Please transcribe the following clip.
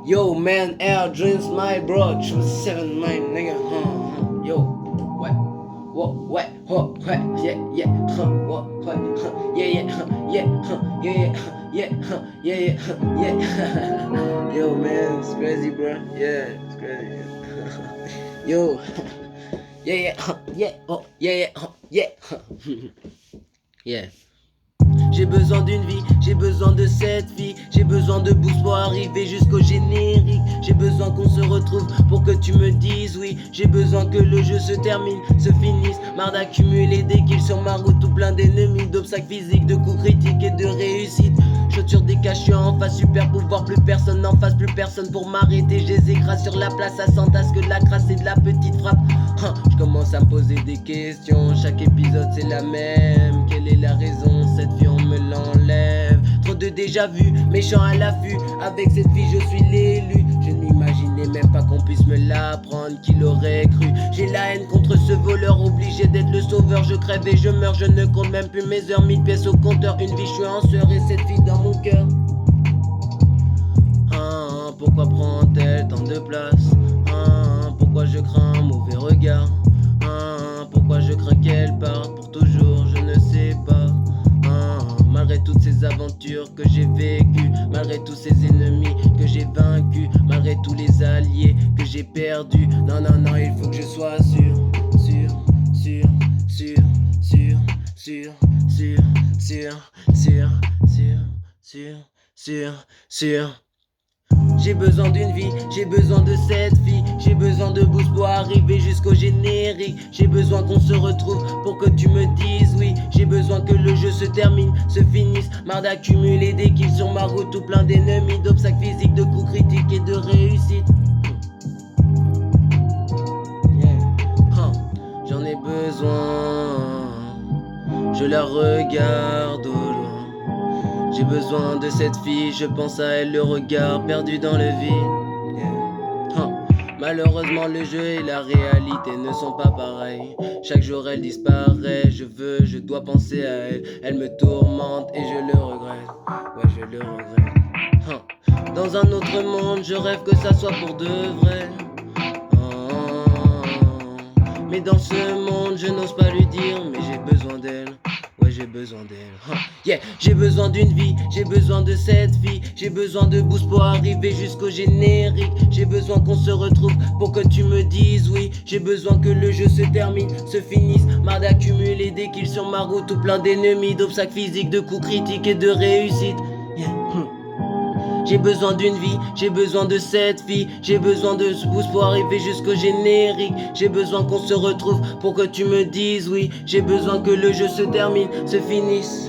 Yo, man, air dreams, my bro. Choose 7, my nigga. Yo, what? What? Yeah, yeah. Yo, man, it's crazy, bro. Yeah, it's crazy. Yo, yeah. J'ai besoin d'une vie, j'ai besoin de cette fille. J'ai besoin de boost pour arriver jusqu'au générique. J'ai besoin qu'on se retrouve pour que tu me dises oui. J'ai besoin que le jeu se termine, se finisse. Marre d'accumuler des kills sur ma route, tout plein d'ennemis, d'obstacles physiques, de coups critiques et de réussites. Chaussures décachées en face, super pouvoir, plus personne en face, plus personne pour m'arrêter. Je les écrase sur la place, à s'entasse que de la crasse et de la petite frappe. Je commence à me poser des questions, chaque épisode c'est la même. Quelle est la raison, cette vie on me l'enlève. Trop de déjà vu, méchant à l'affût. Avec cette vie je suis l'élu. Je ne m'imaginais même pas qu'on puisse me l'apprendre, qui l'aurait cru. J'ai la haine contre ce voleur, obligé d'être le sauveur. Je crève et je meurs, je ne compte même plus mes heures. 1000 pièces au compteur, une vie je suis en sueur et cette vie dans mon cœur. Pourquoi prend-elle tant de place? Pourquoi je crains un mauvais regard? Pourquoi je crains qu'elle parte pour toujours? Je ne sais pas. Malgré toutes ces aventures que j'ai vécues, malgré tous ces ennemis que j'ai vaincus, malgré tous les alliés que j'ai perdus. Non, il faut que je sois sûr. J'ai besoin d'une vie, j'ai besoin de cette fille. J'ai besoin de boost pour arriver jusqu'au générique. J'ai besoin qu'on se retrouve pour que tu me dises oui. J'ai besoin que le jeu se termine, se finisse. Marre d'accumuler des kills sur ma route, tout plein d'ennemis, d'obstacles physiques, de coups critiques et de réussite. J'en ai besoin, je la regarde au loin. J'ai besoin de cette fille, je pense à elle, le regard perdu dans le vide. Malheureusement le jeu et la réalité ne sont pas pareils. Chaque jour elle disparaît, je dois penser à elle. Elle me tourmente et je le regrette. Ouais, je le regrette. Dans un autre monde, je rêve que ça soit pour de vrai. Mais dans ce monde, je n'ose pas lui dire, mais j'ai besoin d'elle. Ouais, j'ai besoin d'elle. J'ai besoin d'une vie, j'ai besoin de cette fille. J'ai besoin de boost pour arriver jusqu'au générique. J'ai besoin qu'on se retrouve pour que tu me dises oui. J'ai besoin que le jeu se termine, se finisse. Marre d'accumuler des kills sur ma route, tout plein d'ennemis, d'obstacles physiques, de coups critiques et de réussite. J'ai besoin d'une vie, j'ai besoin de cette fille. J'ai besoin de ce boost pour arriver jusqu'au générique. J'ai besoin qu'on se retrouve pour que tu me dises oui. J'ai besoin que le jeu se termine, se finisse.